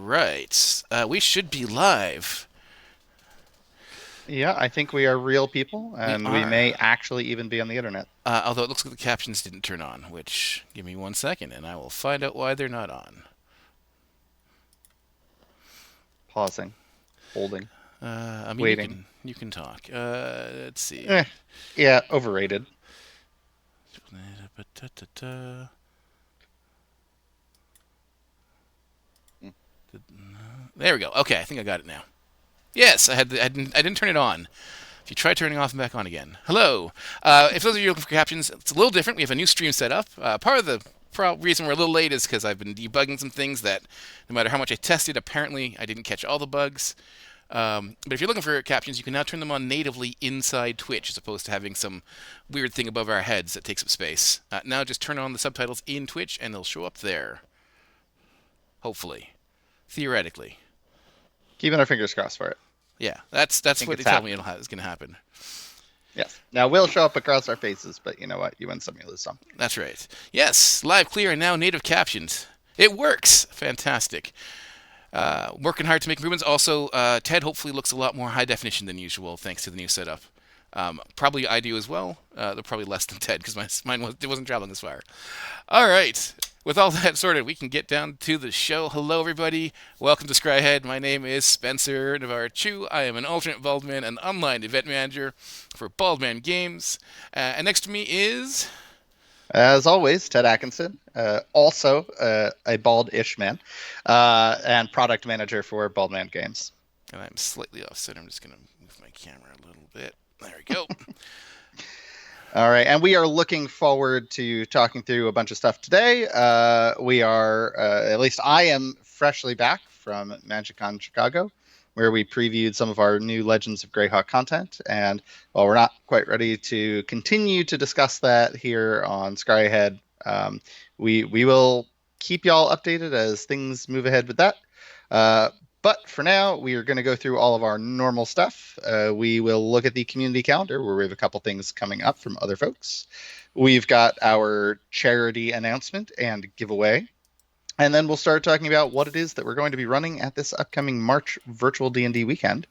right. We should be live. Yeah, I think we are real people, We and we are. may actually even be on the internet. Although it looks like the captions didn't turn on, which, give me 1 second and I will find out why they're not on. Pausing, holding, I mean, you waiting. can talk. Let's see. Eh, yeah, overrated. There we go. Okay, I think I got it now. Yes, I didn't turn it on. If you try turning off and back on again. Hello. If those of you looking for captions, it's a little different. We have a new stream set up. Part of the reason we're a little late is because I've been debugging some things that, no matter how much I tested, apparently I didn't catch all the bugs. But if you're looking for captions, you can now turn them on natively inside Twitch as opposed to having some weird thing above our heads that takes up space. Now just turn on the subtitles in Twitch and they'll show up there. Hopefully. Theoretically. Keeping our fingers crossed for it. Yeah, I that's think what they it's tell me happening. is going to happen. Yes. Now we'll show up across our faces, but you know what? You win some, you lose some. That's right. Yes, live, clear, and now native captions. It works. Fantastic. Working hard to make improvements. Also, Ted hopefully looks a lot more high definition than usual thanks to the new setup. Probably I do as well. They're probably less than Ted because it wasn't traveling this far. All right. With all that sorted, we can get down to the show. Hello, everybody. Welcome to Scryhead. My name is Spencer N.C. I am an alternate Baldman and online event manager for Baldman Games. And next to me is As always, Ted Atkinson, also a bald-ish man, and product manager for Baldman Games. and I'm slightly offset. I'm just going to move my camera a little bit. There we go. All right, and we are looking forward to talking through a bunch of stuff today. We are, at least I am freshly back from MagicCon Chicago, where we previewed some of our new Legends of Greyhawk content. And while we're not quite ready to continue to discuss that here on Scryhead, we will keep y'all updated as things move ahead with that. But for now, we are going to go through all of our normal stuff. We will look at the community calendar where we have a couple things coming up from other folks. We've got our charity announcement and giveaway. And then we'll start talking about what it is that we're going to be running at this upcoming March virtual D&D weekend.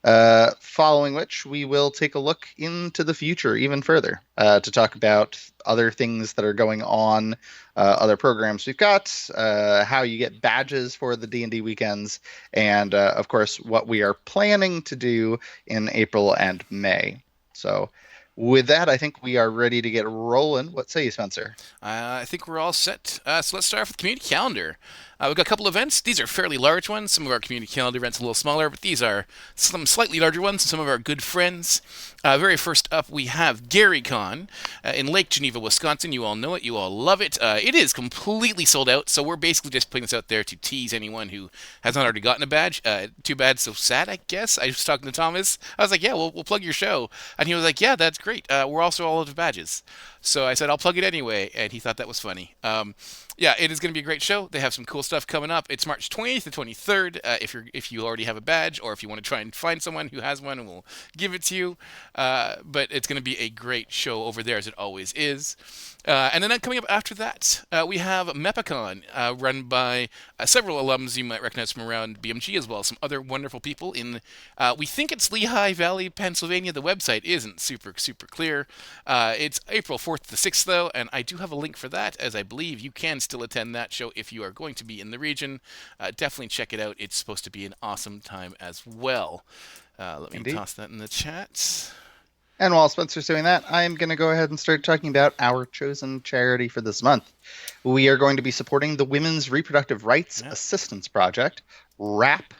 Following which, we will take a look into the future even further to talk about other things that are going on, other programs we've got, how you get badges for the D&D weekends, and of course, what we are planning to do in April and May. So with that, I think we are ready to get rolling. What say you, Spencer? I think we're all set. So let's start off with the community calendar. We've got a couple events. These are fairly large ones. Some of our community calendar events are a little smaller, but these are some slightly larger ones. Some of our good friends. Very first up, we have GaryCon in Lake Geneva, Wisconsin. You all know it. You all love it. It is completely sold out, so we're basically just putting this out there to tease anyone who has not already gotten a badge. Too bad, so sad, I guess. I was talking to Thomas. I was like, yeah, we'll plug your show. And he was like, yeah, that's great. We're also all out of badges. So I said, I'll plug it anyway, and he thought that was funny. Yeah, it is going to be a great show. They have some cool stuff coming up. It's March 20th to 23rd. If you already have a badge, or if you want to try and find someone who has one, and we'll give it to you. But it's going to be a great show over there, as it always is. And then coming up after that, we have Mepicon, run by several alums you might recognize from around BMG, as well as some other wonderful people in, we think it's Lehigh Valley, Pennsylvania. The website isn't super clear. It's April 4th to the 6th, though, and I do have a link for that, as I believe you can still attend that show if you are going to be in the region. Definitely check it out. It's supposed to be an awesome time as well. Let me Indeed. toss that in the chat. And while Spencer's doing that, I'm going to go ahead and start talking about our chosen charity for this month. We are going to be supporting the Women's Reproductive Rights Yeah. Assistance Project. WRAP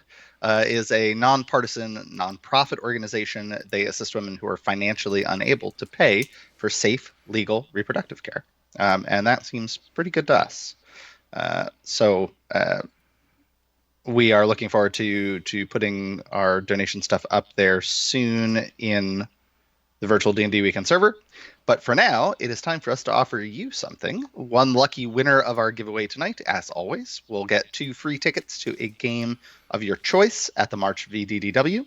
is a nonpartisan nonprofit organization. They assist women who are financially unable to pay for safe, legal reproductive care. And that seems pretty good to us. So we are looking forward to putting our donation stuff up there soon in the virtual D&D weekend server. But for now, it is time for us to offer you something. One lucky winner of our giveaway tonight, as always, will get 2 free tickets to a game of your choice at the March VDDW.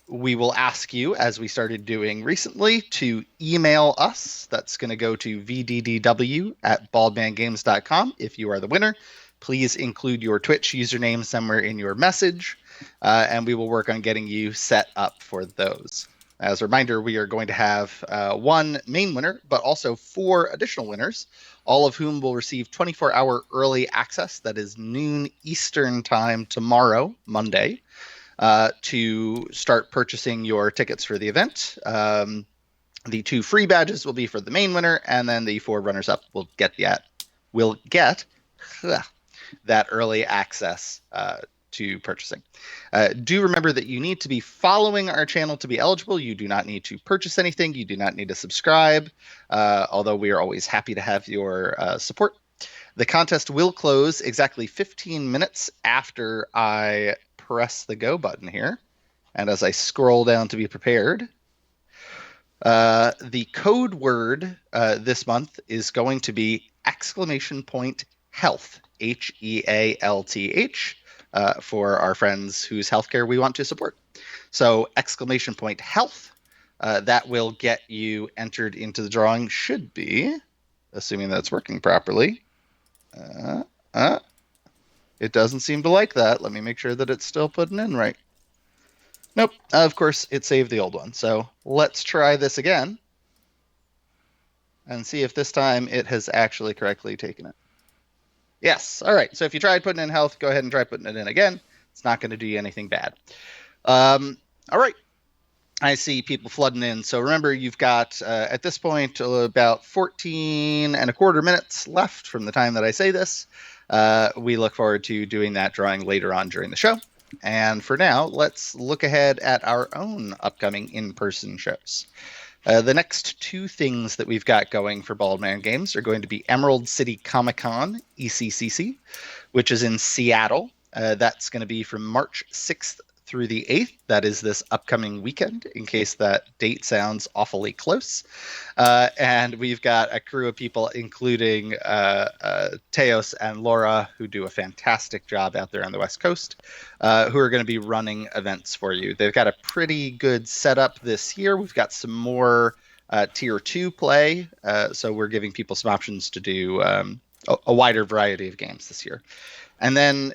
We will ask you, as we started doing recently, to email us. That's going to go to vddw@baldmangames.com if you are the winner. please include your Twitch username somewhere in your message, and we will work on getting you set up for those. As a reminder, we are going to have one main winner, but also 4 additional winners, all of whom will receive 24-hour early access. That is noon Eastern time tomorrow, Monday, to start purchasing your tickets for the event. The 2 free badges will be for the main winner, and then the 4 runners-up will get that early access to purchasing. Do remember that you need to be following our channel to be eligible. You do not need to purchase anything. You do not need to subscribe, although we are always happy to have your support. The contest will close exactly 15 minutes after I press the go button here. And as I scroll down to be prepared, the code word this month is going to be !health, HEALTH, for our friends whose healthcare we want to support. So !health, that will get you entered into the drawing, should be, assuming that's working properly. It doesn't seem to like that. Let me make sure that it's still putting in right. Nope, of course it saved the old one. So let's try this again and see if this time it has actually correctly taken it. Yes, all right. So if you tried putting in health, go ahead and try putting it in again. It's not going to do you anything bad. All right. I see people flooding in. So remember, you've got, at this point, about 14 and a quarter minutes left from the time that I say this. We look forward to doing that drawing later on during the show. And for now, let's look ahead at our own upcoming in-person shows. The next 2 things that we've got going for Baldman Games are going to be Emerald City Comic Con, ECCC, which is in Seattle. That's going to be from March 6th through the 8th. That is this upcoming weekend, in case that date sounds awfully close. And we've got a crew of people, including Teos and Laura, who do a fantastic job out there on the West Coast, who are going to be running events for you. They've got a pretty good setup this year. We've got some more Tier 2 play, so we're giving people some options to do a wider variety of games this year. And then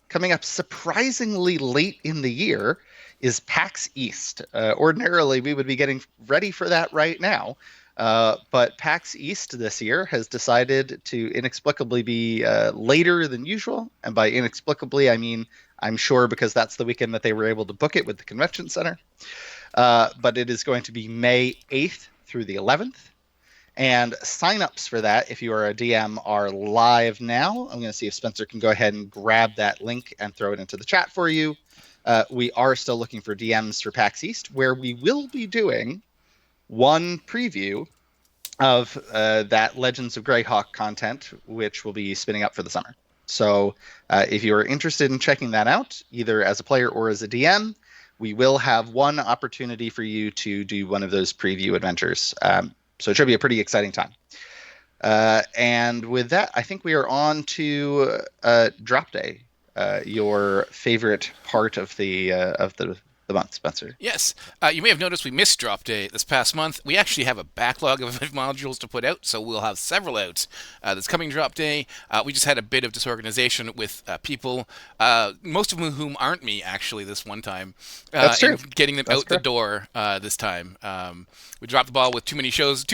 coming up surprisingly late in the year is PAX East. Ordinarily, we would be getting ready for that right now. But PAX East this year has decided to inexplicably be later than usual. And by inexplicably, I mean, I'm sure because that's the weekend that they were able to book it with the convention center. But it is going to be May 8th through the 11th. And signups for that, if you are a DM, are live now. I'm going to see if Spencer can go ahead and grab that link and throw it into the chat for you. We are still looking for DMs for PAX East, where we will be doing one preview of that Legends of Greyhawk content, which will be spinning up for the summer. So if you are interested in checking that out, either as a player or as a DM, we will have one opportunity for you to do one of those preview adventures. So it should be a pretty exciting time. And with that, I think we are on to Drop Day, your favorite part of the month, Spencer. Yes, you may have noticed we missed Drop Day this past month. We actually have a backlog of modules to put out, so we'll have several out this coming Drop Day. We just had a bit of disorganization with people, most of whom aren't me, actually, this one time. That's true. And getting them That's out correct. the door this time. We dropped the ball with too many shows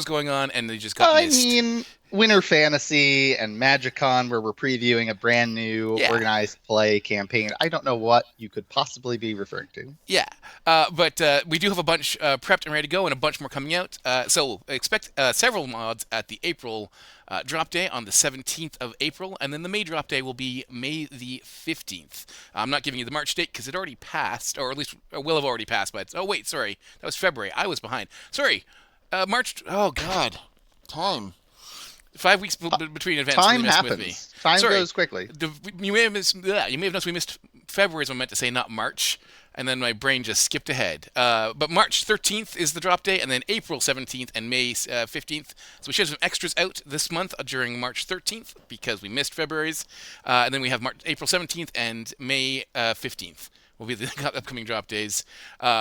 going on, and they just got missed. I mean, Winter Fantasy and MagicCon, where we're previewing a brand new organized play campaign. I don't know what you could possibly be referring to. Yeah, but we do have a bunch prepped and ready to go, and a bunch more coming out. So expect several mods at the April drop day on the 17th of April, and then the May drop day will be May the 15th. I'm not giving you the March date because it already passed, or at least will have already passed. But oh wait, sorry, that was February. I was behind. Sorry, March. Oh God, time. 5 weeks between events. Time really happens. with me. Time Sorry. goes quickly. You may have noticed we missed February, is what I meant to say, not March. And then my brain just skipped ahead. But March 13th is the drop day, and then April 17th and May 15th. So we should have some extras out this month during March 13th because we missed February's. And then we have April 17th and May 15th will be the upcoming drop days.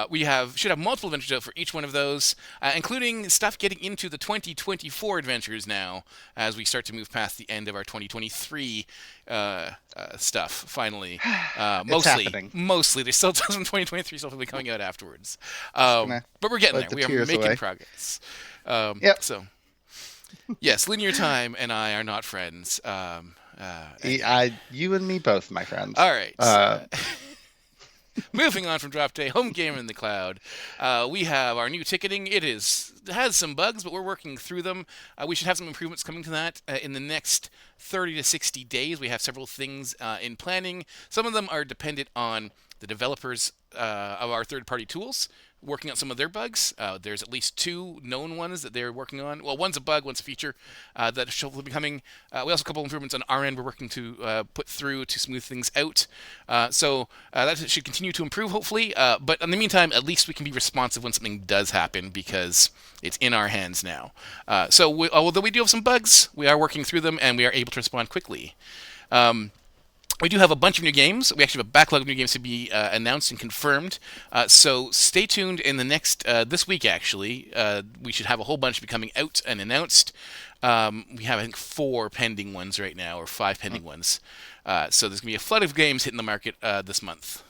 We should have multiple adventures out for each one of those, including stuff getting into the 2024 adventures now as we start to move past the end of our 2023 stuff. Finally, It's mostly, happening. mostly there's still some 2023 stuff will be coming out afterwards, Just gonna but we're getting wipe there. the We are tears making away. progress. Yep. So yes, linear time and I are not friends. Anyway, You and me both, my friend. all right. Uh, Moving on from drop day, home game in the cloud. We have our new ticketing. It has some bugs, but we're working through them. We should have some improvements coming to that in the next 30 to 60 days. We have several things in planning. Some of them are dependent on the developers of our third-party tools working on some of their bugs. There's at least two known ones that they're working on. Well, one's a bug, one's a feature that should hopefully be coming. We also have a couple improvements on our end we're working to put through to smooth things out. So that should continue to improve, hopefully. But in the meantime, at least we can be responsive when something does happen because it's in our hands now. Although we do have some bugs, we are working through them and we are able to respond quickly. We do have a bunch of new games. We actually have a backlog of new games to be announced and confirmed. So stay tuned in the next this week. Actually, we should have a whole bunch be coming out and announced. We have I think 4 pending ones right now, or 5 pending ones. So there's gonna be a flood of games hitting the market this month.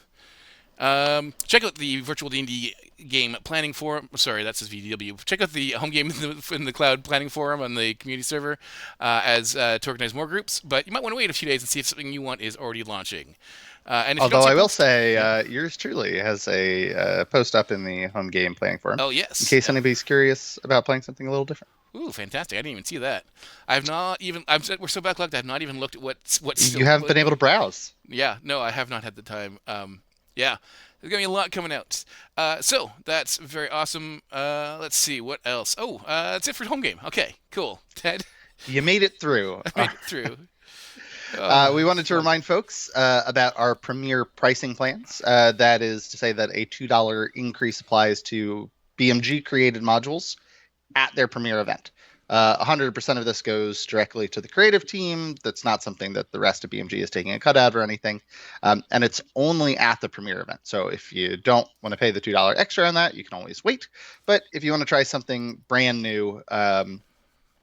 Check out the virtual D&D game planning forum. Sorry, that's his VDW. Check out the home game in the cloud planning forum on the community server to organize more groups. But you might want to wait a few days and see if something you want is already launching. And if you don't Although see a I will post, say, yeah. yours truly has a post up in the home game playing forum, Oh in yes. case anybody's curious about playing something a little different. Ooh, fantastic! I didn't even see that. I've not even. We're so backlogged. I've not even looked at what's You still. haven't been able to browse. Yeah, no, I have not had the time. Yeah, there's gonna be a lot coming out. So that's very awesome. Let's see what else. Oh, that's it for home game. Okay, cool. Ted, You made it through. I made it through. Oh, We wanted to fun. remind folks about our premier pricing plans. That is to say that a $2 increase applies to BMG created modules at their premier event. 100% of this goes directly to the creative team. That's not something that the rest of BMG is taking a cut out or anything. And it's only at the premier event. So if you don't want to pay the $2 extra on that, you can always wait. But if you want to try something brand new,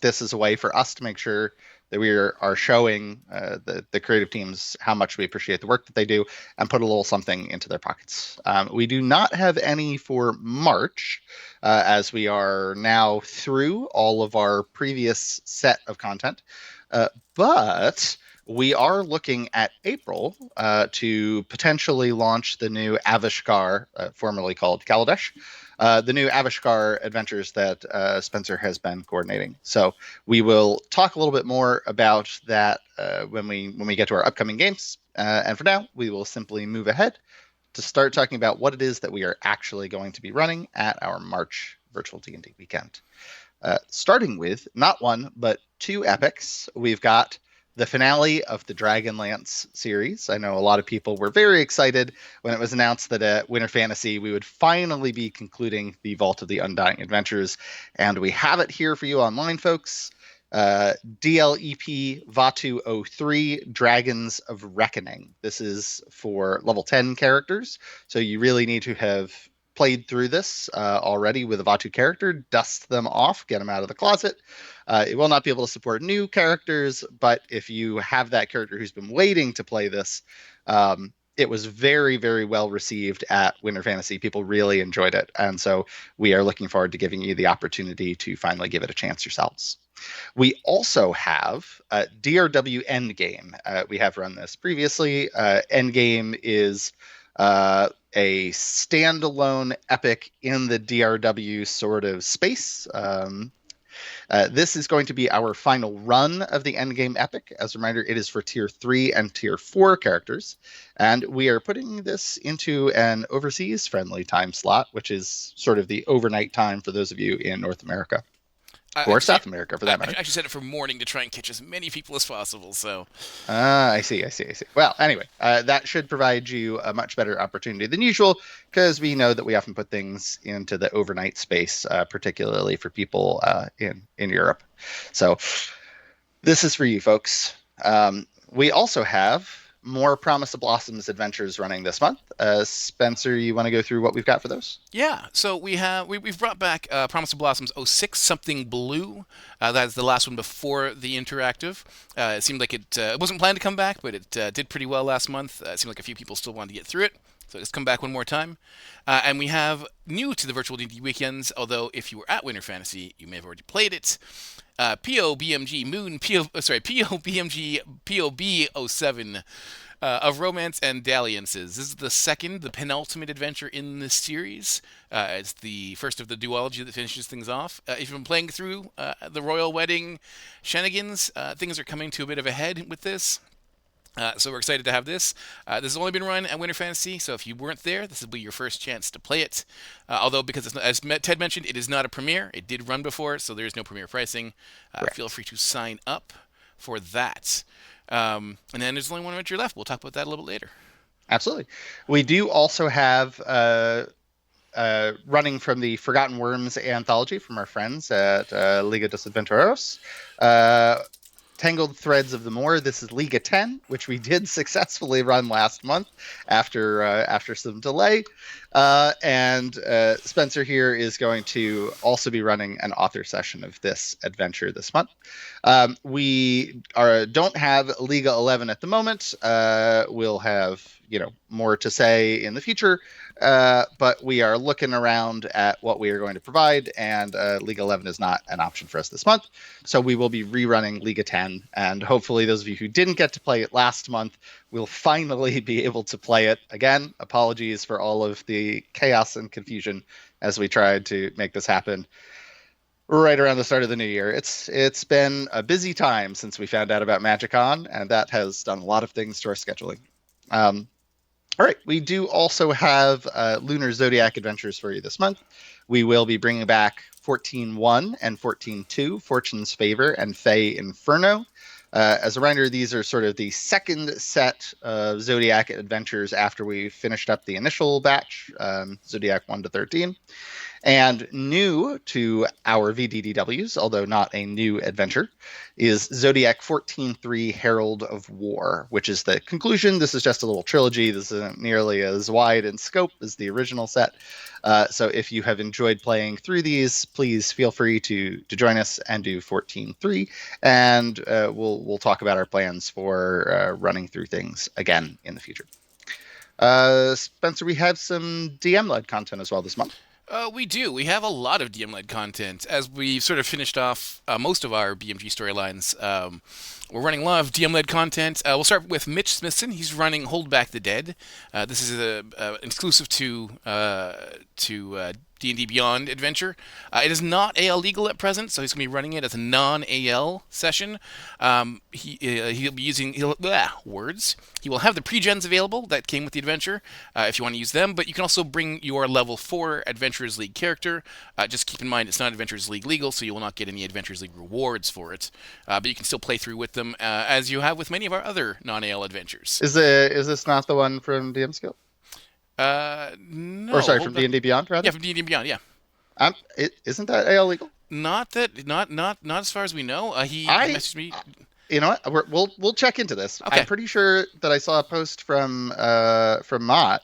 this is a way for us to make sure that we are showing the creative teams how much we appreciate the work that they do and put a little something into their pockets. We do not have any for March, as we are now through all of our previous set of content. But we are looking at April to potentially launch the new Avishkar, formerly called Kaladesh, the new Avishkar adventures that Spencer has been coordinating. So we will talk a little bit more about that when we get to our upcoming games. And for now, we will simply move ahead to start talking about what it is that we are actually going to be running at our March virtual D&D weekend. Starting with not one but 2 epics. We've got the finale of the Dragonlance series. I know a lot of people were very excited when it was announced that at Winter Fantasy we would finally be concluding the Vault of the Undying Adventures, and we have it here for you online, folks. DLEP Vatu 03 Dragons of Reckoning. This is for level 10 characters, so you really need to have played through this already with a Vatu character, dust them off, get them out of the closet. It will not be able to support new characters, but if you have that character who's been waiting to play this, it was very, very well received at Winter Fantasy. People really enjoyed it, and so we are looking forward to giving you the opportunity to finally give it a chance yourselves. We also have DRW Endgame. We have run this previously. Endgame is a standalone epic in the DRW sort of space. This is going to be our final run of the Endgame epic. As a reminder, it is for Tier 3 and Tier 4 characters. And we are putting this into an overseas-friendly time slot, which is sort of the overnight time for those of you in North America. Or South America, for that matter. I actually set it for morning to try and catch as many people as possible. So, I see. Well, anyway, that should provide you a much better opportunity than usual, because we know that we often put things into the overnight space, particularly for people in Europe. So this is for you folks. We also have more Promise of Blossoms adventures running this month. Spencer, you want to go through what we've got for those? Yeah, so we've brought back Promise of Blossoms '06 something blue. That's the last one before the interactive. It seemed like it wasn't planned to come back, but it did pretty well last month. It seemed like a few people still wanted to get through it, so it's come back one more time. And we have new to the virtual D&D weekends. Although if you were at Winter Fantasy, you may have already played it. POBMG Moon POBMG POB 07 of Romance and Dalliances. This is the penultimate adventure in this series. It's the first of the duology that finishes things off. If you've been playing through the Royal Wedding shenanigans, things are coming to a bit of a head with this. So we're excited to have this. This has only been run at Winter Fantasy, so if you weren't there, this will be your first chance to play it. Although, because as Ted mentioned, it is not a premiere. It did run before, so there is no premiere pricing. Feel free to sign up for that. And then there's only one adventure left. We'll talk about that a little bit later. Absolutely. We do also have running from the Forgotten Worms anthology from our friends at Liga dos Aventureros. Tangled Threads of the Moor. This is Liga 10, which we did successfully run last month after some delay. And Spencer here is going to also be running an author session of this adventure this month. We don't have Liga 11 at the moment. We'll have more to say in the future. But we are looking around at what we are going to provide, and Liga 11 is not an option for us this month. So we will be rerunning Liga 10, and hopefully those of you who didn't get to play it last month will finally be able to play it again. Apologies for all of the chaos and confusion as we tried to make this happen right around the start of the new year. It's been a busy time since we found out about MagicCon, and that has done a lot of things to our scheduling. All right, we do also have Lunar Zodiac Adventures for you this month. We will be bringing back 14.1 and 14.2, Fortune's Favor and Fey Inferno. As a reminder, these are sort of the second set of Zodiac adventures after we finished up the initial batch, Zodiac 1 to 13. And new to our VDDWs, although not a new adventure, is Zodiac 14.3 Herald of War, which is the conclusion. This is just a little trilogy. This isn't nearly as wide in scope as the original set. So if you have enjoyed playing through these, please feel free to join us and do 14.3, and we'll talk about our plans for running through things again in the future. Spencer, we have some DM-led content as well this month. We do. We have a lot of DM-led content. As we've sort of finished off most of our BMG storylines, we're running a lot of DM-led content. We'll start with Mitch Smithson. He's running Hold Back the Dead. This is an exclusive to D&D Beyond adventure. It is not AL legal at present, so he's going to be running it as a non-AL session. He'll be using words. He will have the pre-gens available that came with the adventure if you want to use them, but you can also bring your level 4 Adventurers League character. Just keep in mind it's not Adventurers League legal, so you will not get any Adventurers League rewards for it. But you can still play through with them as you have with many of our other non-AL adventures. Is this not the one from DM Skill? No. Or sorry, from D&D Beyond, rather? Yeah, from D&D Beyond, yeah. Isn't that AL legal? Not as far as we know. He messaged me. You know what? We'll check into this. Okay. I'm pretty sure that I saw a post from Mott.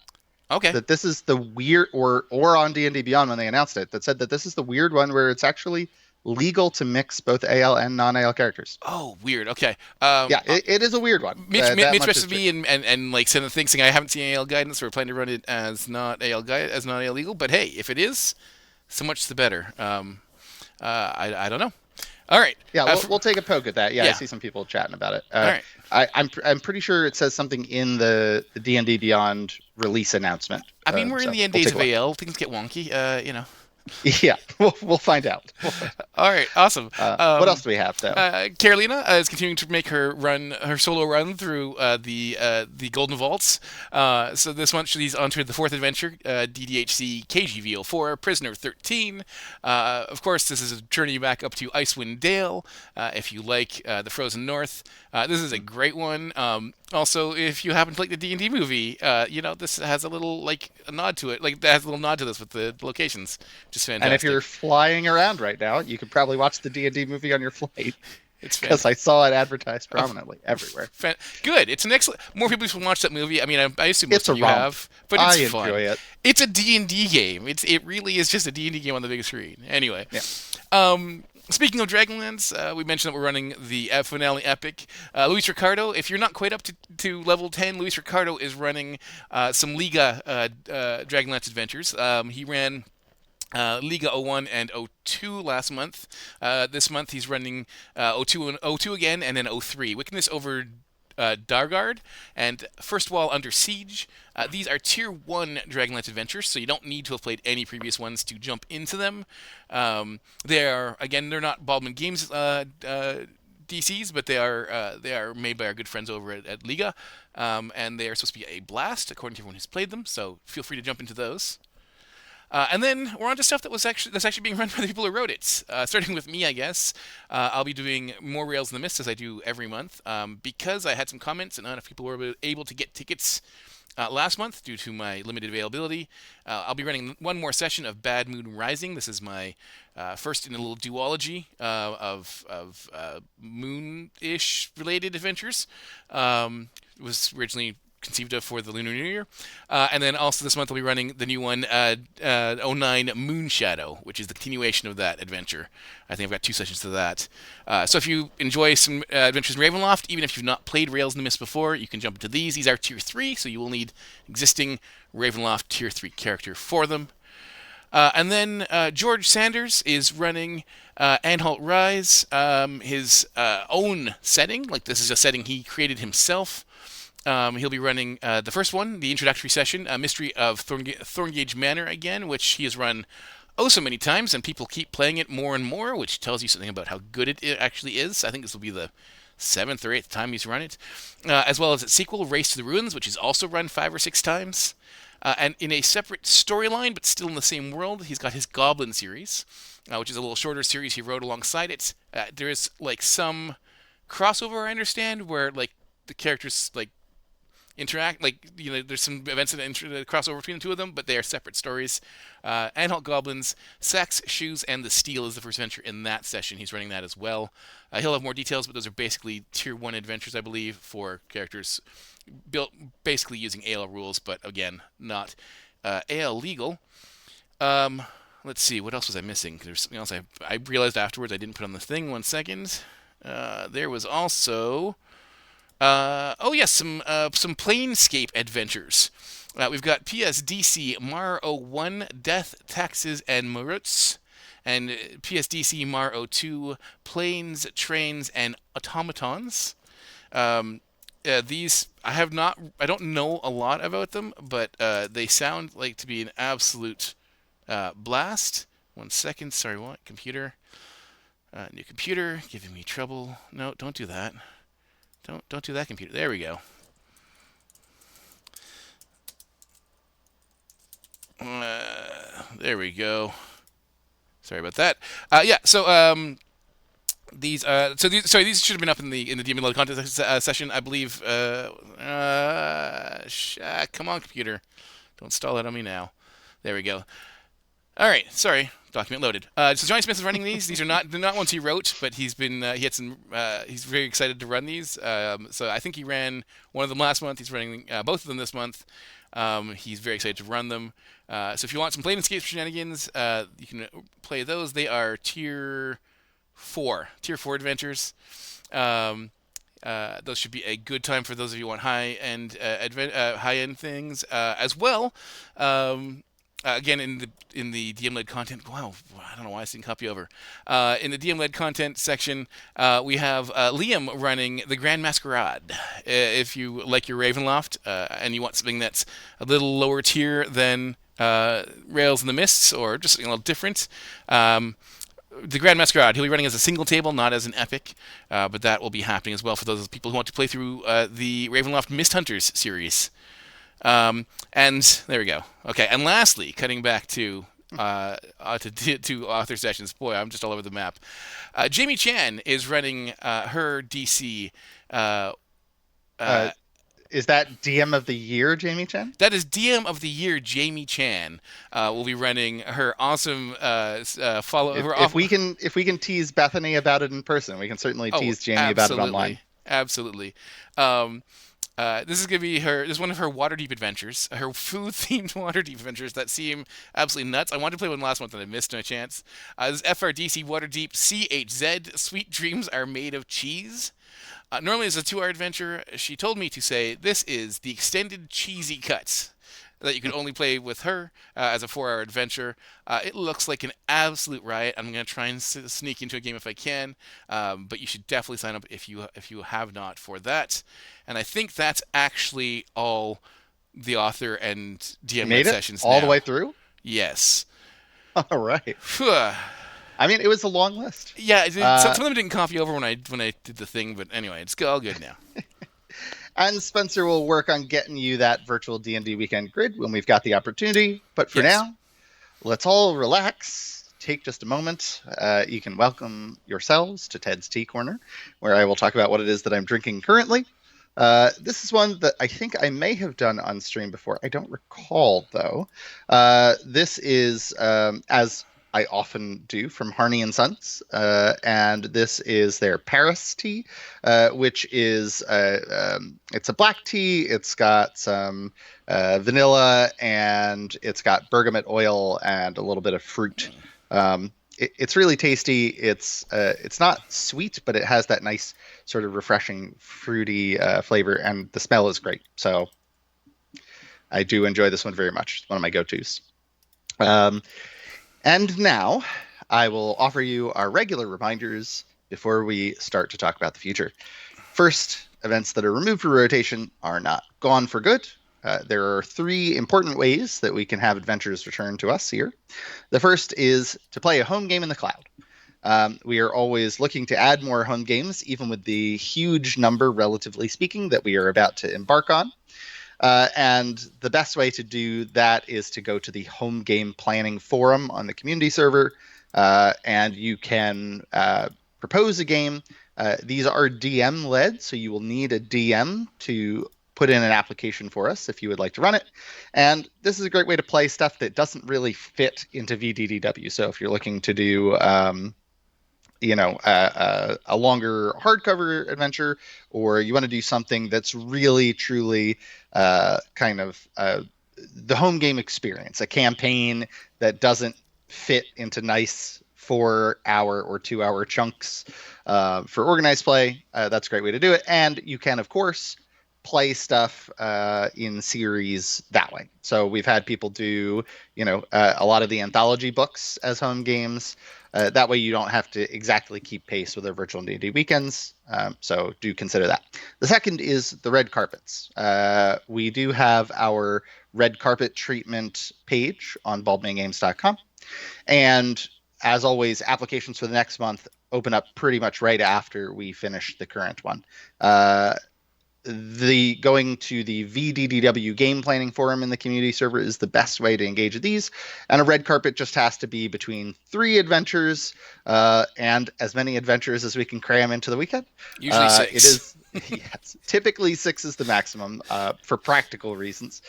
Okay. That this is the weird, or on D&D Beyond when they announced it, that said that this is the weird one where it's actually legal to mix both AL and non-AL characters. Oh, weird. Okay. Yeah, it is a weird one. Mitch messaged me and like sent a thing saying I haven't seen AL guidance. We're planning to run it as not AL legal. But hey, if it is, so much the better. I don't know. All right. Yeah, we'll take a poke at that. Yeah, yeah. I see some people chatting about it. All right. I'm pretty sure it says something in the D&D Beyond release announcement. I mean, we're in the end days of AL. Things get wonky. Yeah, we'll find out. All right, awesome. What else do we have, though? Carolina is continuing to make her solo run through the Golden Vaults. So this month she's onto the fourth adventure, DDHC KGVO4, Prisoner 13. Of course, this is a journey back up to Icewind Dale. If you like the Frozen North, this is a great one. Also, if you happen to like the D&D movie, this has a little a nod to it. Like that has a little nod to this with the locations. Just fantastic. And if you're flying around right now, you could probably watch the D&D movie on your flight. It's because I fantastic. saw it advertised Oh, prominently everywhere. good. It's an excellent. More people should watch that movie. I mean, I assume most It's a of you romp. have, but I it's fun. enjoy it. It's a D&D game. It really is just a D&D game on the big screen. Anyway, Yeah. speaking of Dragonlance, we mentioned that we're running the finale epic. Luis Ricardo, if you're not quite up to level 10, Luis Ricardo is running some Liga Dragonlance adventures. He ran Liga 01 and 02 last month. This month he's running 02 and 02 again, and then 03. Wickedness over Dargard and First Wall Under Siege. These are Tier 1 Dragonlance adventures, so you don't need to have played any previous ones to jump into them. They're not Baldman Games DCs, but they are made by our good friends over at Liga, and they are supposed to be a blast according to everyone who's played them. So feel free to jump into those. And then we're on to stuff that's actually being run by the people who wrote it. Starting with me, I guess. I'll be doing more Rails in the Mist as I do every month because I had some comments and not enough people were able to get tickets last month due to my limited availability. I'll be running one more session of Bad Moon Rising. This is my first in a little duology of moon-ish related adventures. It was originally conceived of for the Lunar New Year. And then also this month I'll be running the new one, 09 Moon Shadow, which is the continuation of that adventure. I think I've got 2 sessions to that. So if you enjoy some adventures in Ravenloft, even if you've not played Rails in the Mist before, you can jump into these. These are Tier 3, so you will need existing Ravenloft Tier 3 character for them. And then George Sanders is running Anhalt Rise, his own setting. Like, this is a setting he created himself. He'll be running the first one, the introductory session, Mystery of Thorngage Manor again, which he has run oh so many times, and people keep playing it more and more, which tells you something about how good it actually is. I think this will be the 7th or 8th time he's run it, as well as its sequel, Race to the Ruins, which he's also run 5 or 6 times. And in a separate storyline, but still in the same world, he's got his Goblin series, which is a little shorter series he wrote alongside it. There is like some crossover, I understand, where like the characters like interact, like, there's some events that cross over between the two of them, but they are separate stories. Anhalt Goblins, Sex, Shoes, and the Steel is the first adventure in that session. He's running that as well. He'll have more details, but those are basically Tier 1 adventures, I believe, for characters built basically using AL rules, but again, not AL legal. Let's see, what else was I missing? There's something else I realized afterwards I didn't put on the thing. 1 second. There was also oh yes, some Planescape adventures. We've got PSDC Mar 01 Death, Taxes, and Maruts, and PSDC Mar 02 Planes, Trains, and Automatons. These I don't know a lot about them, but they sound like to be an absolute blast. 1 second, sorry, what? Computer. New computer, giving me trouble. No, don't do that. Don't do that, computer. There we go. There we go. Sorry about that. Yeah. So these should have been up in the DM Load content session, I believe. Come on, computer. Don't stall it on me now. There we go. All right, sorry. Document loaded. So Johnny Smith is running these. They're not ones he wrote, but he's very excited to run these. So I think he ran one of them last month. He's running both of them this month. He's very excited to run them. So if you want some Planescape shenanigans, you can play those. They are Tier 4 adventures. Those should be a good time for those of you who want high-end things as well. Again, in the DM-led content, wow, I don't know why I didn't copy over. In the DM-led content section, we have Liam running the Grand Masquerade. If you like your Ravenloft and you want something that's a little lower tier than Rails in the Mists, or just something a little different, the Grand Masquerade, he'll be running as a single table, not as an epic, but that will be happening as well for those people who want to play through the Ravenloft Mist Hunters series. And there we go. Okay, and lastly, cutting back to author sessions. Boy, I'm just all over the map. Jamie Chan is running her DC. is that DM of the year, Jamie Chen? That is DM of the year, Jamie Chan. Will be running her awesome follow If her if off. we can tease Bethany about it in person, we can certainly Oh, tease Jamie about it online. absolutely, absolutely. Um, this is gonna be her. This is one of her Waterdeep adventures. Her food-themed Waterdeep adventures that seem absolutely nuts. I wanted to play one last month and I missed my chance. This is FRDC Waterdeep CHZ. Sweet dreams are made of cheese. Normally, it's a 2 hour adventure. She told me to say this is the extended cheesy cuts that you can only play with her as a 4 hour adventure. It looks like an absolute riot. I'm going to try and sneak into a game if I can, but you should definitely sign up if you have not for that. And I think that's actually all the author and You DM led made it sessions all the way now. through. Yes. All right. Phew. I mean, it was a long list. Yeah, Uh, some of them didn't copy over when I did the thing, but anyway, it's all good now. and Spencer will work on getting you that virtual D&D weekend grid when we've got the opportunity. But for Yes. now, let's all relax. Take just a moment. You can welcome yourselves to Ted's Tea Corner, where I will talk about what it is that I'm drinking currently. This is one that I think I may have done on stream before. I don't recall, though. This is, as I often do, from Harney and Sons, and this is their Paris tea, which is it's a black tea. It's got some vanilla, and it's got bergamot oil and a little bit of fruit. It's really tasty. It's not sweet, but it has that nice sort of refreshing fruity flavor, and the smell is great. So I do enjoy this one very much. It's one of my go-tos. Um, and now I will offer you our regular reminders before we start to talk about the future. First, events that are removed for rotation are not gone for good. There are three important ways that we can have adventures return to us here. The first is to play a home game in the cloud. We are always looking to add more home games, even with the huge number, relatively speaking, that we are about to embark on. And the best way to do that is to go to the home game planning forum on the community server, and you can propose a game. These are DM led, so you will need a DM to put in an application for us if you would like to run it. And this is a great way to play stuff that doesn't really fit into VDDW. So if you're looking to do a longer hardcover adventure, or you want to do something that's really truly kind of the home game experience, a campaign that doesn't fit into nice 4 hour or 2 hour chunks for organized play. That's a great way to do it. And you can, of course, play stuff in series that way. So we've had people do, a lot of the anthology books as home games. That way you don't have to exactly keep pace with our virtual D&D weekends. So do consider that. The second is the red carpets. We do have our red carpet treatment page on baldmangames.com. And as always, applications for the next month open up pretty much right after we finish the current one. The going to the VDDW game planning forum in the community server is the best way to engage with these. And a red carpet just has to be between 3 adventures and as many adventures as we can cram into the weekend. Usually It 6. is, yes, typically 6 is the maximum for practical reasons.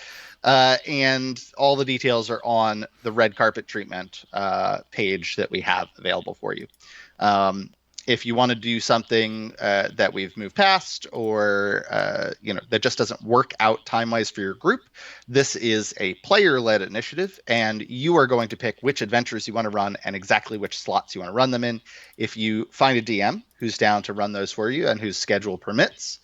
And all the details are on the red carpet treatment page that we have available for you. If you want to do something that we've moved past, or that just doesn't work out time wise for your group, this is a player led initiative, and you are going to pick which adventures you want to run and exactly which slots you want to run them in. If you find a DM who's down to run those for you and whose schedule permits,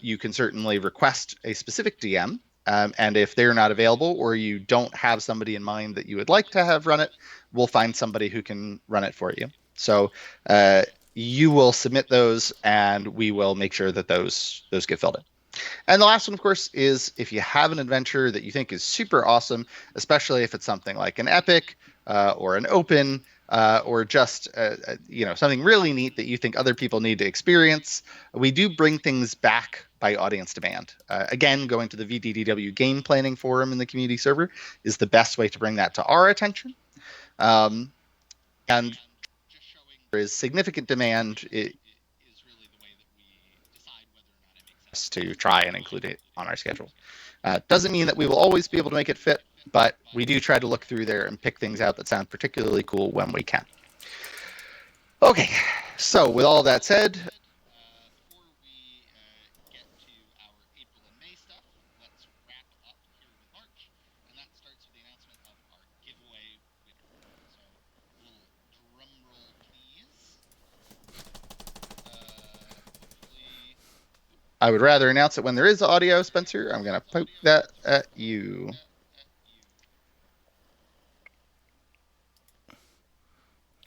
you can certainly request a specific DM. And if they're not available, or you don't have somebody in mind that you would like to have run it, we'll find somebody who can run it for you. So you will submit those, and we will make sure that those get filled in. And the last one, of course, is if you have an adventure that you think is super awesome, especially if it's something like an epic or an open or just something really neat that you think other people need to experience, we do bring things back by audience demand. Again, going to the VDDW game planning forum in the community server is the best way to bring that to our attention. And there is significant demand. best to try and include it on our schedule. Doesn't mean that we will always be able to make it fit, but we do try to look through there and pick things out that sound particularly cool when we can. Okay, so with all that said, before we get to our April and May stuff, let's wrap up here with March, and that starts with the announcement of our giveaway winner. So, a little drum roll, please. Hopefully, I would rather announce it when there is audio, Spencer. I'm going to poke that at you.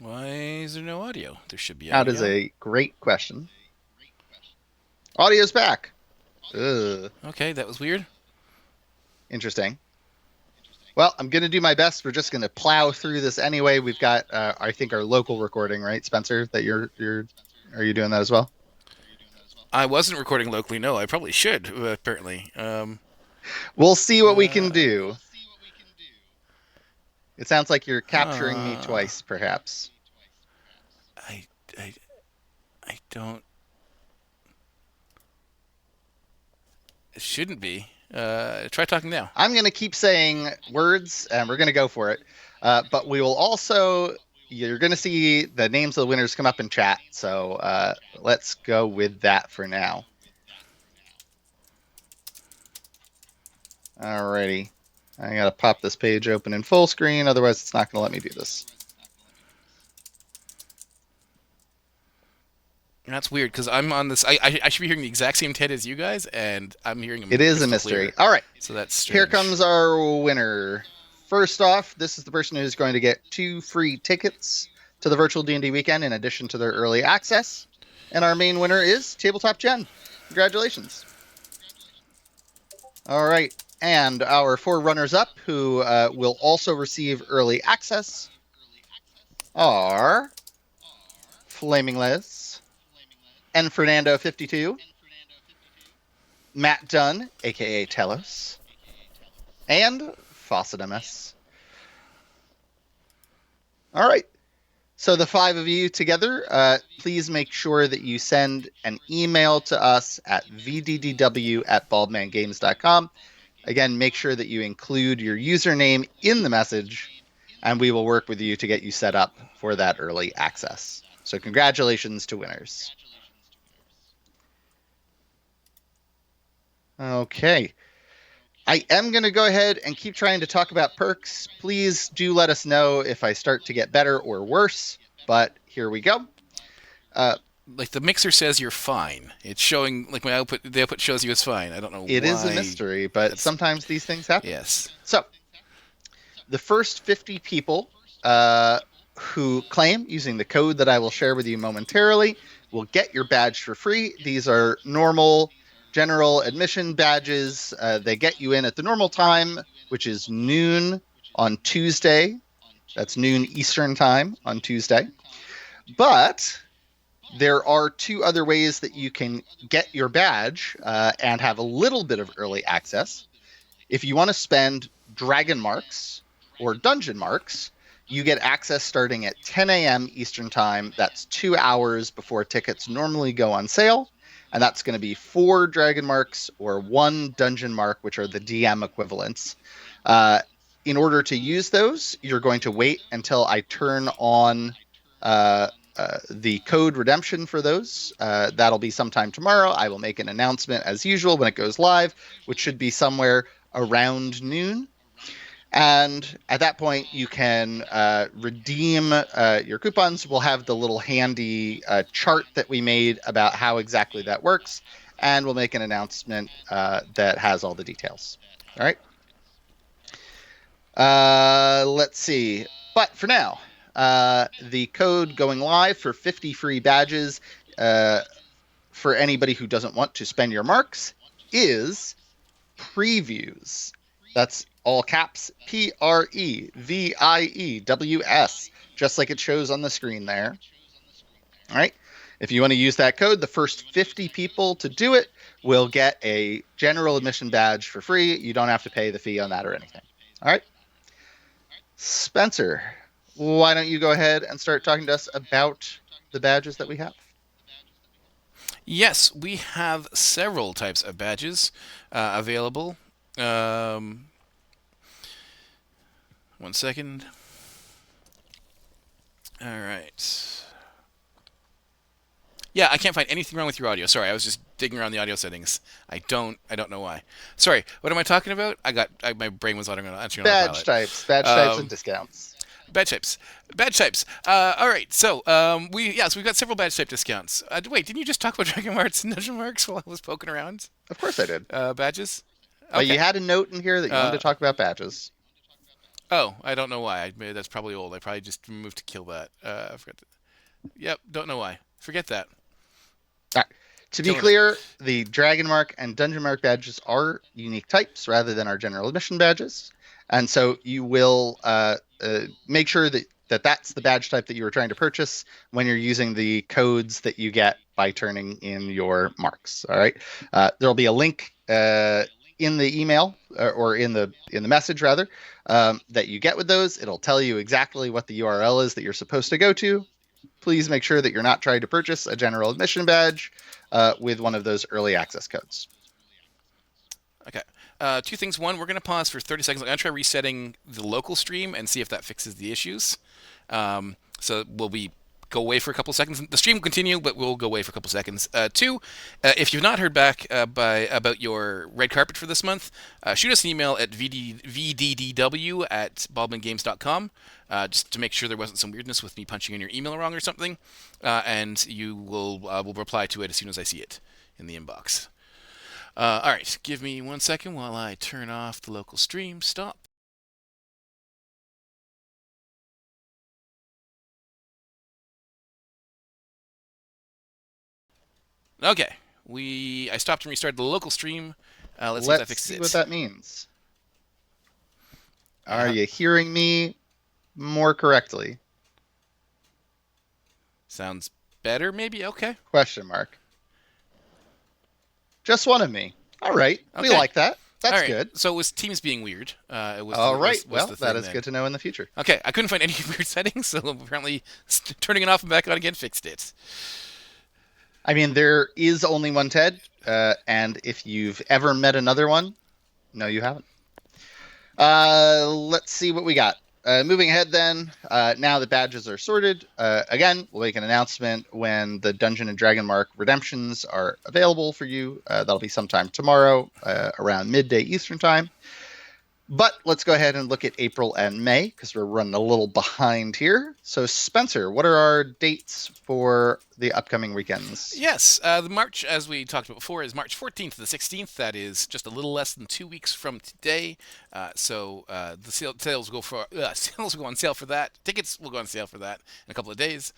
Why is there no audio? There should be That is audio. a great question. Audio's back. Ugh. Okay, that was weird. Interesting. Well, I'm going to do my best. We're just going to plow through this anyway. We've got, I think, our local recording, right, Spencer? That are you doing that as well? I wasn't recording locally. No, I probably should. Apparently. We'll see what we can do. It sounds like you're capturing me twice, perhaps. I, I, I don't. It shouldn't be. Try talking now. I'm going to keep saying words, and we're going to go for it. But we will also, you're going to see the names of the winners come up in chat. So let's go with that for now. Alrighty. I got to pop this page open in full screen. Otherwise, it's not going to let me do this. That's weird because I'm on this. I should be hearing the exact same Ted as you guys, and I'm hearing him. It is a mystery. Clear. All right. So that's strange. Here comes our winner. First off, this is the person who's going to get 2 free tickets to the virtual D&D weekend in addition to their early access. And our main winner is Tabletop Jen. Congratulations. All right. And our 4 runners-up who will also receive early access are Flaming Liz, and Fernando 52, Matt Dunn, aka Telos, and Fawcett MS. All right. So the 5 of you together, please make sure that you send an email to us at vddw@baldmangames.com. Again, make sure that you include your username in the message, and we will work with you to get you set up for that early access. So congratulations to winners. Okay. I am going to go ahead and keep trying to talk about perks. Please do let us know if I start to get better or worse, but here we go. Like the mixer says you're fine. It's showing, like my output, the output shows you it's fine. I don't know why. It is a mystery, but sometimes these things happen. Yes. So, the first 50 people who claim using the code that I will share with you momentarily will get your badge for free. These are normal general admission badges. They get you in at the normal time, which is noon on Tuesday. That's noon Eastern time on Tuesday. But there are 2 other ways that you can get your badge and have a little bit of early access. If you want to spend Dragon Marks or Dungeon Marks, you get access starting at 10 a.m. Eastern Time. That's 2 hours before tickets normally go on sale. And that's going to be 4 Dragon Marks or 1 Dungeon Mark, which are the DM equivalents. In order to use those, you're going to wait until I turn on the code redemption for those. That'll be sometime tomorrow. I will make an announcement as usual when it goes live, which should be somewhere around noon. And at that point, you can redeem your coupons. We'll have the little handy chart that we made about how exactly that works. And we'll make an announcement that has all the details. All right. Let's see. But for now, the code going live for 50 free badges for anybody who doesn't want to spend your marks is previews. That's all caps, PREVIEWS, just like it shows on the screen there. All right. If you want to use that code, the first 50 people to do it will get a general admission badge for free. You don't have to pay the fee on that or anything. All right. Spencer, why don't you go ahead and start talking to us about the badges that we have? Yes, we have several types of badges available. Um, one second. All right. Yeah, I can't find anything wrong with your audio. Sorry, I was just digging around the audio settings. I don't know why. Sorry, what am I talking about? My brain was entering Badge autopilot. types, and Um, discounts. Badge types. Badge types. All right. So we've got several badge type discounts. Wait, didn't you just talk about Dragon Marks and Dungeon Marks while I was poking around? Of course I did. Badges. But you Okay. had a note in here that you wanted to Uh, talk about badges. oh, I don't know why. That's probably old. I probably just removed to kill that. I forgot. Yep. Don't know why. Forget that. All right. To be Killing it. clear, the Dragon Mark and Dungeon Mark badges are unique types rather than our general admission badges, and so you will make sure that that's the badge type that you were trying to purchase when you're using the codes that you get by turning in your marks. All right, there'll be a link in the email or in the message rather that you get with those. It'll tell you exactly what the URL is that you're supposed to go to. Please make sure that you're not trying to purchase a general admission badge with one of those early access codes. Okay. Two things. One, we're going to pause for 30 seconds. I'm going to try resetting the local stream and see if that fixes the issues. So we'll be go away for a couple seconds. The stream will continue, but we'll go away for a couple seconds. Two, if you've not heard back about your red carpet for this month, shoot us an email at vddw@baldmangames.com just to make sure there wasn't some weirdness with me punching in your email wrong or something, and you will reply to it as soon as I see it in the inbox. All right, give me 1 second while I turn off the local stream. Stop. Okay, I stopped and restarted the local stream. Let's see if that Let's fixes see what it. that means. Are Yeah, you hearing me more correctly? sounds better maybe. Okay, Question mark. Just one of me. All right, we okay, like that. all That's right. good. So it was Teams being weird. It was All right. was Well, the that thing is then. good to know in the future. Okay, I couldn't find any weird settings, so apparently turning it off and back on again fixed it. I mean, there is only one Ted, and if you've ever met another one, no, you haven't. Let's see what we got. Moving ahead, then, now the badges are sorted. Again, we'll make an announcement when the Dungeon and Dragon Mark redemptions are available for you. That'll be sometime tomorrow around midday Eastern time. But let's go ahead and look at April and May because we're running a little behind here. So, Spencer, what are our dates for the upcoming weekends? Yes, the March, as we talked about before, is March 14th to the 16th. That is just a little less than 2 weeks from today. The sales will go for sales will go on sale for that. Tickets will go on sale for that in a couple of days.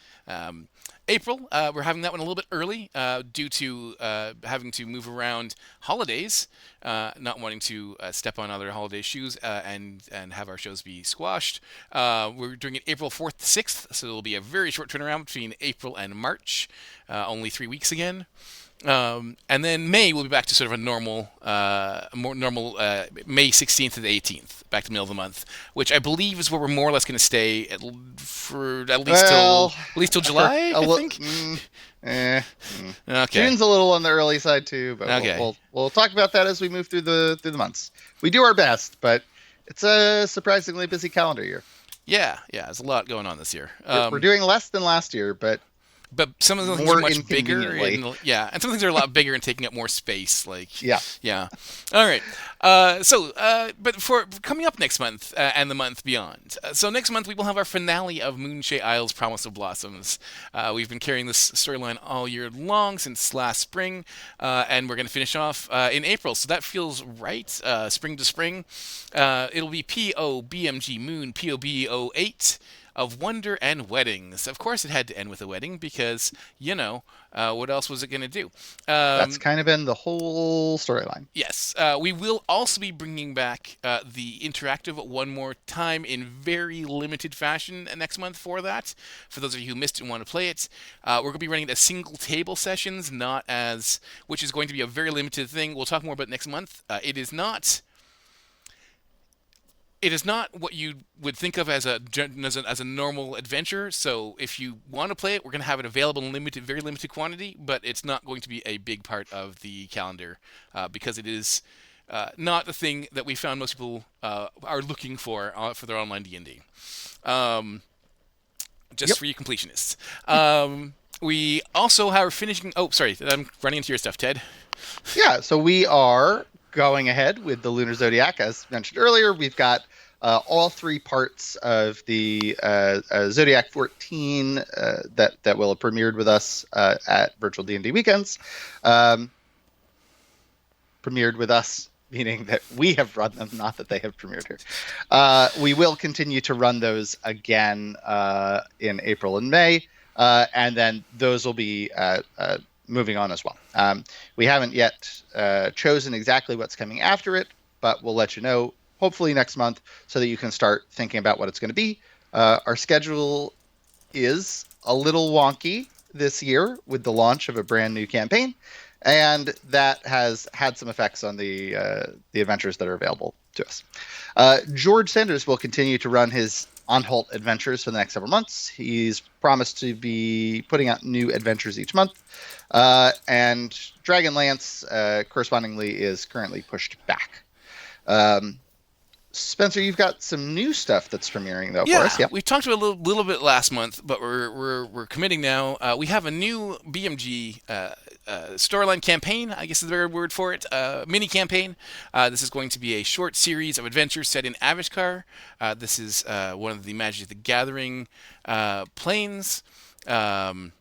April, we're having that one a little bit early due to having to move around holidays, not wanting to step on other holiday shoes and have our shows be squashed. We're doing it April 4th to 6th, so it'll be a very short turnaround between April and March, only 3 weeks again. And then May will be back to sort of a more normal May 16th to the 18th, back to the middle of the month, which I believe is where we're more or less going to stay for Well, at least till for July, a I li- think. June's Okay. a little on the early side too, but we'll, Okay. we'll we'll talk about that as we move through the months. We do our best, but it's a surprisingly busy calendar year. Yeah. There's a lot going on this year. We're doing less than last year, but But some of the things are more much bigger, inconveniently. and some things are a lot bigger and taking up more space. Like, Yeah, yeah. All right. But for coming up next month and the month beyond. So next month we will have our finale of Moonshade Isles: Promise of Blossoms. We've been carrying this storyline all year long since last spring, and we're going to finish off in April. So that feels right. Spring to spring. It'll be POBMG Moon POBO8 of Wonder and Weddings. Of course, it had to end with a wedding because, what else was it going to do? that's kind of been the whole storyline. Yes, we will also be bringing back the interactive one more time in very limited fashion next month for that. For those of you who missed it and want to play it, we're going to be running it as single table sessions, which is going to be a very limited thing. We'll talk more about it next month. It is not it is not what you would think of as as a normal adventure. So if you want to play it, we're going to have it available in limited, very limited quantity, but it's not going to be a big part of the calendar because it is not the thing that we found most people are looking for their online D&D. Um, just Yep. for you completionists. We also are finishing. Oh, sorry, I'm running into your stuff, Ted. Yeah, so we are going ahead with the Lunar Zodiac. As mentioned earlier, we've got all three parts of the Zodiac 14 that will have premiered with us at Virtual D&D Weekends. Um, Premiered with us, meaning that we have run them, not that they have premiered here. We will continue to run those again in April and May, and then those will be moving on as well. We haven't yet chosen exactly what's coming after it, but we'll let you know hopefully next month so that you can start thinking about what it's going to be. Our schedule is a little wonky this year with the launch of a brand new campaign, and that has had some effects on the adventures that are available to us. George Sanders will continue to run his On Halt adventures for the next several months. He's promised to be putting out new adventures each month, and Dragonlance, correspondingly, is currently pushed back. Spencer, you've got some new stuff that's premiering though for us. Yeah, Yeah. we talked about a little bit last month, but we're committing now. We have a new BMG storyline campaign, I guess is the better word for it, mini campaign. This is going to be a short series of adventures set in Avishkar. This is one of the Magic the Gathering planes. Um,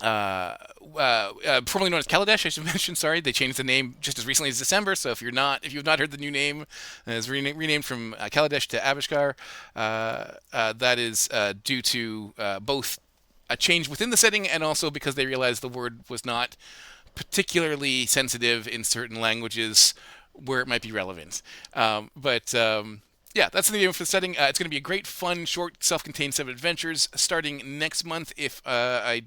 Formerly known as Kaladesh, I should mention. Sorry, they changed the name just as recently as December. So if you've not heard the new name, it's renamed from Kaladesh to Avishkar. That is due to both a change within the setting and also because they realized the word was not particularly sensitive in certain languages where it might be relevant. But yeah, that's the name for the setting. It's going to be a great, fun, short, self-contained set of adventures starting next month. If I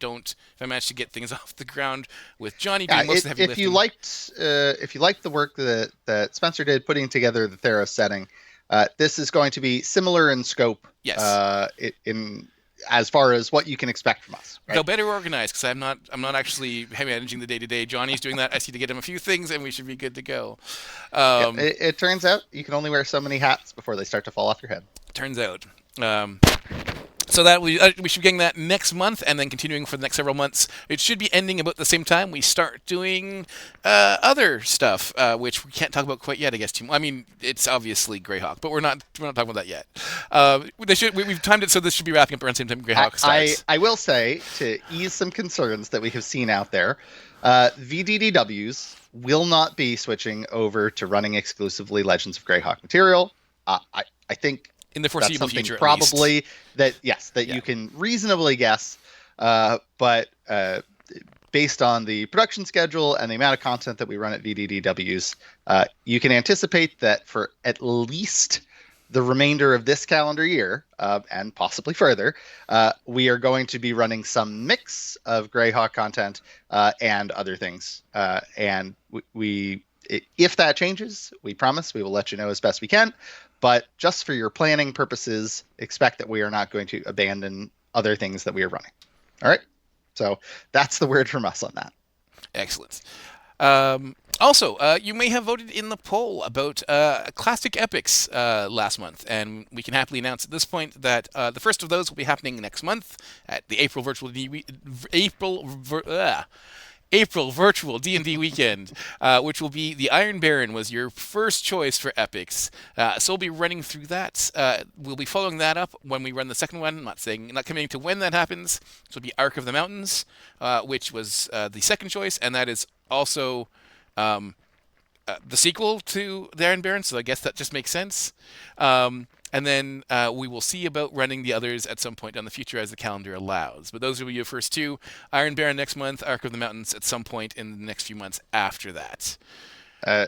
manage to get things off the ground with Johnny Yeah, doing most of the heavy if you lifting. liked the work that Spencer did putting together the Theros setting, this is going to be similar in scope. Yes, In as far as what you can expect from us, though right? better organized because I'm not actually managing the day to day. Johnny's doing that. I see to get him a few things, and we should be good to go. Yeah. Um, It turns out you can only wear so many hats before they start to fall off your head. Turns out. So that we should be getting that next month, and then continuing for the next several months. It should be ending about the same time we start doing other stuff, which we can't talk about quite yet. I guess. I mean, it's obviously Greyhawk, but we're not talking about that yet. We've timed it so this should be wrapping up around the same time Greyhawk starts. I will say, to ease some concerns that we have seen out there, VDDWs will not be switching over to running exclusively Legends of Greyhawk material. I think In the that's foreseeable something future, at least. probably that Yeah. you can reasonably guess, but based on the production schedule and the amount of content that we run at VDDWs, you can anticipate that for at least the remainder of this calendar year, and possibly further, we are going to be running some mix of Greyhawk content and other things. And if that changes, we promise we will let you know as best we can. But just for your planning purposes, expect that we are not going to abandon other things that we are running. All right. So that's the word from us on that. Excellent. Also, you may have voted in the poll about classic epics last month, and we can happily announce at this point that the first of those will be happening next month at the April virtual D&D weekend, which will be the Iron Baron was your first choice for epics. So we'll be running through that. We'll be following that up when we run the second one. Not committing to when that happens. So it'll be Arc of the Mountains, which was the second choice, and that is also the sequel to the Iron Baron. So I guess that just makes sense. And then we will see about running the others at some point down the future as the calendar allows. But those will be your first two. Iron Baron next month, Arc of the Mountains at some point in the next few months after that.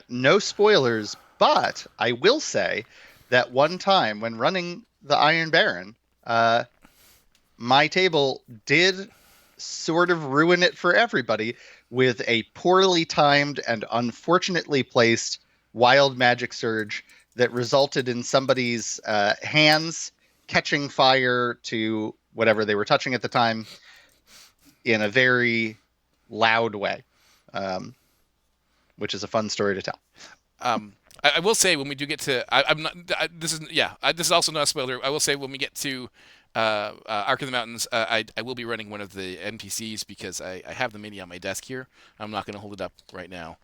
No spoilers, but I will say that one time when running the Iron Baron, my table did sort of ruin it for everybody with a poorly timed and unfortunately placed Wild Magic Surge that resulted in somebody's hands catching fire to whatever they were touching at the time in a very loud way, which is a fun story to tell. I will say when we do get to, I'm not. This is this is also not a spoiler. I will say when we get to Ark of the Mountains, I will be running one of the NPCs because I have the mini on my desk here. I'm not going to hold it up right now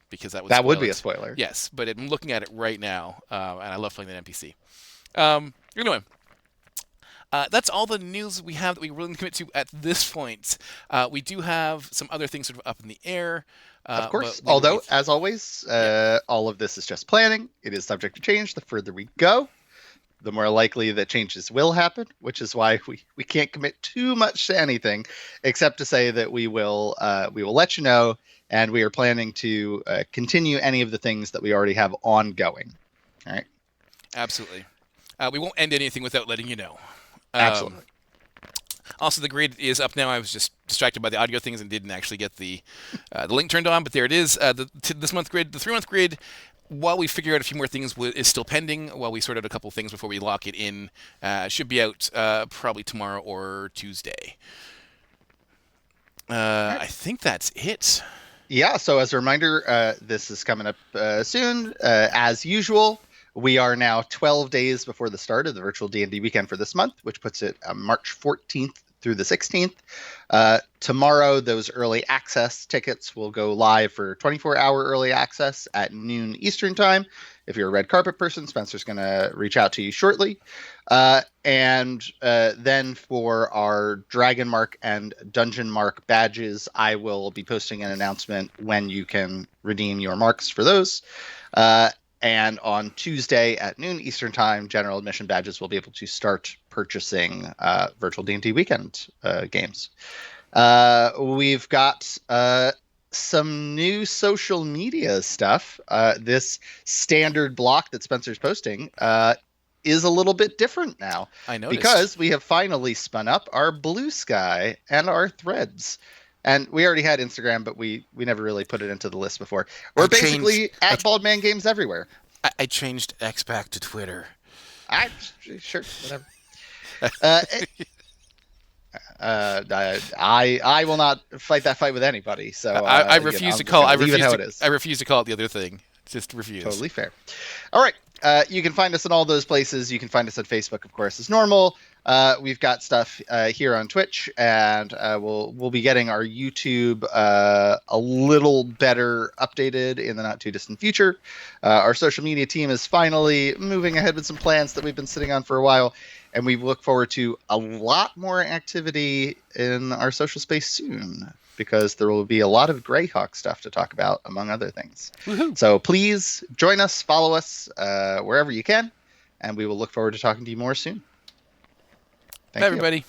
because that would That would spoil be a it. spoiler. Yes, but I'm looking at it right now, and I love playing that NPC. Anyway, that's all the news we have that we're willing to commit to at this point. We do have some other things sort of up in the air. Of course. But Although, as always, all of this is just planning. It is subject to change the further we go. The more likely that changes will happen, which is why we can't commit too much to anything, except to say that we will let you know, and we are planning to continue any of the things that we already have ongoing. All right. Absolutely. We won't end anything without letting you know. Absolutely. Also, the grid is up now. I was just distracted by the audio things and didn't actually get the link turned on, but there it is. This month grid, the 3-month grid, while we figure out a few more things, is still pending. While we sort out a couple things before we lock it in, should be out probably tomorrow or Tuesday. Right. I think that's it. Yeah. So as a reminder, this is coming up soon. As usual, we are now 12 days before the start of the virtual D&D weekend for this month, which puts it March 14th through the 16th. Tomorrow, those early access tickets will go live for 24-hour early access at noon Eastern time. If you're a red carpet person, Spencer's going to reach out to you shortly. And then for our Dragon Mark and Dungeon Mark badges, I will be posting an announcement when you can redeem your marks for those. And on Tuesday at noon Eastern time, general admission badges will be able to start purchasing virtual D&D weekend games. We've got some new social media stuff. This standard block that Spencer's posting is a little bit different now. I noticed. Because we have finally spun up our Blue Sky and our Threads. And we already had Instagram, but we never really put it into the list before. We're basically at Baldman Games everywhere. I changed X back to Twitter. Sure, whatever. I will not fight that fight with anybody. So I refuse to call. I refuse to call it the other thing. Just refuse. Totally fair. All right. You can find us in all those places. You can find us on Facebook, of course, as normal. We've got stuff here on Twitch, and we'll be getting our YouTube a little better updated in the not too distant future. Our social media team is finally moving ahead with some plans that we've been sitting on for a while, and we look forward to a lot more activity in our social space soon, because there will be a lot of Greyhawk stuff to talk about, among other things. Woohoo. So please join us, follow us wherever you can, and we will look forward to talking to you more soon. Thank you, everybody.